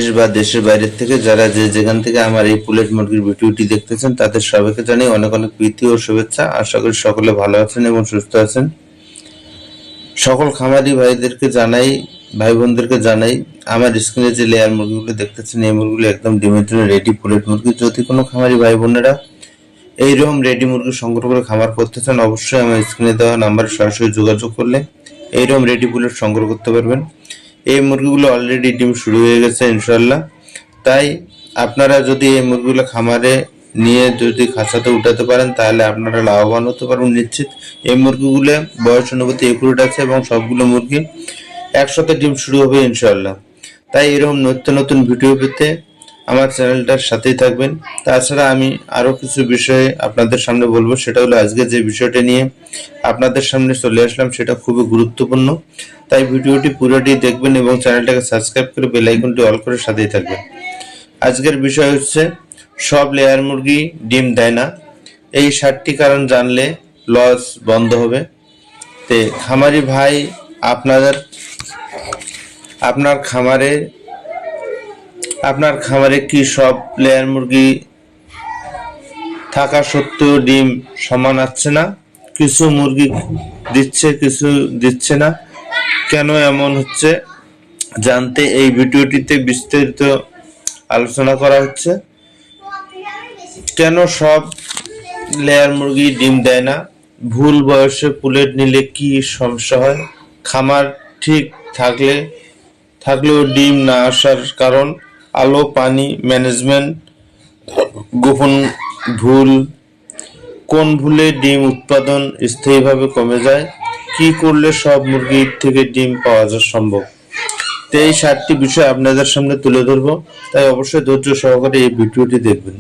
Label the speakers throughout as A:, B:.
A: দেশ বা দেশের বাইরের থেকে যারা যেখান থেকে আমার এই পুলেট মুরগির ভিডিওটি দেখতেছেন তাদের সবাইকে জানাই অনেক অনেক প্রীতি ও শুভেচ্ছা। আশা করি সকলে ভালো আছেন এবং সুস্থ আছেন। সকল খামারি ভাইদেরকে জানাই, ভাই বোনদেরকে জানাই, আমার স্ক্রিনে যে লেয়ার মুরগিগুলো দেখতেছেন এই মুরগিগুলো একদম ডিমের জন্য রেডি পুলেট মুরগি। যদি কোনো খামারি ভাই বোনেরা এইরকম রেডি মুরগি সংগ্রহ করে খামার করতে চান, অবশ্যই আমার স্ক্রিনে দেওয়া নাম্বারে সরাসরি যোগাযোগ করলে এইরকম রেডি পুলেট সংগ্রহ করতে পারবেন। এই মুরগিগুলো অলরেডি ডিম শুরু হয়ে গেছে ইনশাল্লাহ। তাই আপনারা যদি এই মুরগিগুলো খামারে নিয়ে যদি খাঁচাতে উঠাতে পারেন তাহলে আপনারা লাভবান হতে পারবেন নিশ্চিত। এই মুরগিগুলো বয়স অনুপাতে একুরেট আছে এবং সবগুলো মুরগি একসাথে ডিম শুরু হবে ইনশাল্লাহ। তাই এরকম নতুন নতুন ভিডিও পেতে আমার চ্যানেলটার সাথেই থাকবেন। তাছাড়া আমি আরো কিছু বিষয়ে আপনাদের সামনে বলবো, সেটা হলো আজকে যে বিষয়টা নিয়ে আপনাদের সামনে চলে আসলাম সেটা খুবই গুরুত্বপূর্ণ। তাই ভিডিওটি পুরোটি দেখবেন এবং চ্যানেলটাকে সাবস্ক্রাইব করে বেল আইকনটি অল করে সাথেই থাকবেন। আজকের বিষয় হচ্ছে সব লেয়ার মুরগি ডিম দেয় না। এই 7টি কারণ জানলে লস বন্ধ হবে। তে খামারি ভাই, আপনার খামারে কি সব লেয়ার মুরগি থাকা সত্ত্বেও ডিম সমান আসছে না? কিছু মুরগি দিচ্ছে, কিছু দিচ্ছে না। কেন এমন হচ্ছে জানতে এই ভিডিওটিতে বিস্তারিত আলোচনা করা হচ্ছে। কেন সব লেয়ার মুরগি ডিম দেয় না? ভুল বয়সে পুলেট নিলে কি সমস্যা হয়? খামার ঠিক থাকলেও ডিম না আসার কারণ, আলো পানি ম্যানেজমেন্ট, গোপন ভুল, কোন ভুলে ডিম উৎপাদন স্থায়ীভাবে কমে যায়, কি করলে সব মুরগির থেকে ডিম পাওয়া যায় সম্ভব। তো এই 7টি বিষয় আপনাদের সামনে তুলে ধরবো, তাই অবশ্যই ধৈর্য সহকারে এই ভিডিওটি দেখবেন।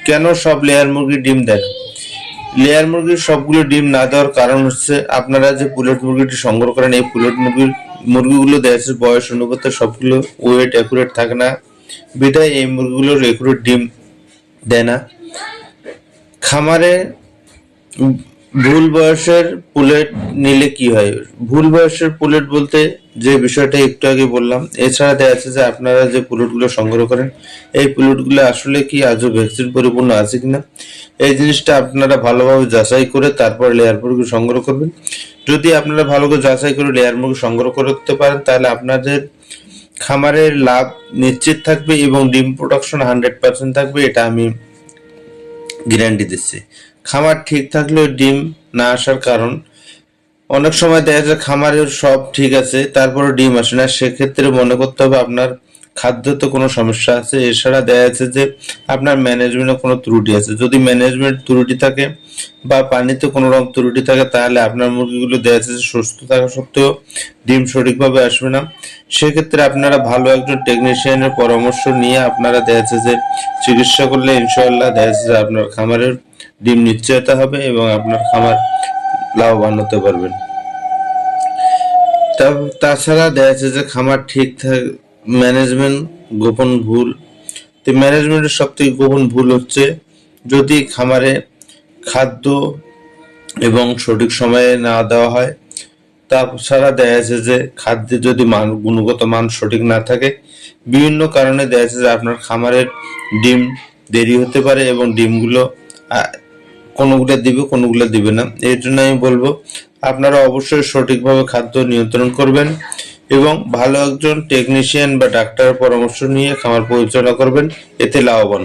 A: কেন সব লেয়ার মুরগি ডিম দেয়? লেয়ার মুরগির সবগুলো ডিম না দেওয়ার কারণ হচ্ছে আপনারা যে পুলেট মুরগিটি সংগ্রহ করেন এই পুলেট মুরগিগুলো দেশের বয়স অনুপাতে সবগুলো ওয়েট একুরেট থাকে না, বিধায় এই মুরগিগুলোর একুরেট ডিম দেয় না। খামারে ভুল বয়সের পুলেট নিলে কি হয়? ভুল বয়সের পুলেট বলতে যে বিষয়টা একটু আগে বললাম, এছাড়া দেখা যাচ্ছে যে আপনারা যে পুলেটগুলো সংগ্রহ করেন এই পুলেটগুলো আসলে কি আজও ভ্যাকসিন পরিপূর্ণ আছে কিনা এই জিনিসটা আপনারা ভালোভাবে যাচাই করে তারপর লেয়ার মুরগি সংগ্রহ করবেন। যদি আপনারা ভালো করে যাচাই করে লেয়ার মুরগি সংগ্রহ করতে পারেন তাহলে আপনাদের খামারের লাভ নিশ্চিত থাকবে এবং ডিম প্রোডাকশন 100% থাকবে, এটা আমি গ্যারান্টি দিচ্ছি। খামার ঠিক থাকলেও ডিম না আসার কারণ, অনেক সময় দেখা যায় খামারের সব ঠিক আছে তারপরে ডিম আসে না। সেক্ষেত্রে মনে করতে হবে আপনার খাদ্যতে কোনো সমস্যা আছে। এছাড়া দেখা যাচ্ছে যে আপনার ম্যানেজমেন্টে কোনো ত্রুটি আছে। যদি ম্যানেজমেন্ট ত্রুটি থাকে বা পানিতে কোনো রকম ত্রুটি থাকে তাহলে আপনার মুরগিগুলো দেখা যাচ্ছে যে সুস্থ থাকা সত্ত্বেও ডিম সঠিকভাবে আসবে না। সেক্ষেত্রে আপনারা ভালো একজন টেকনিশিয়ানের পরামর্শ নিয়ে আপনারা দেখা যাচ্ছে যে চিকিৎসা করলে ইনশাআল্লাহ দেখা যাচ্ছে যে আপনার খামারের ডিম নিশ্চয়তা হবে এবং আপনার খামার লাভবান হতে পারবেন। তাছাড়া দেখা যাচ্ছে যে খামার ঠিক ম্যানেজমেন্ট, গোপন ভুল। তো ম্যানেজমেন্টের সব থেকে গোপন ভুল হচ্ছে যদি খামারে খাদ্য এবং সঠিক সময়ে না দেওয়া হয়। তাছাড়া দেখা যাচ্ছে যে খাদ্যে যদি গুণগত মান সঠিক না থাকে, বিভিন্ন কারণে দেখা যাচ্ছে যে আপনার খামারের ডিম দেরি হতে পারে এবং ডিমগুলো কোনোগুলো দিবে কোনোগুলো দিবে না। এর জন্য আমি বলবো আপনারা অবশ্যই সঠিকভাবে খাদ্য নিয়ন্ত্রণ করবেন এবং ভালো একজন টেকনিশিয়ান বা ডাক্তারের পরামর্শ নিয়ে খামার পরিচালনা করবেন, এতে লাভবান।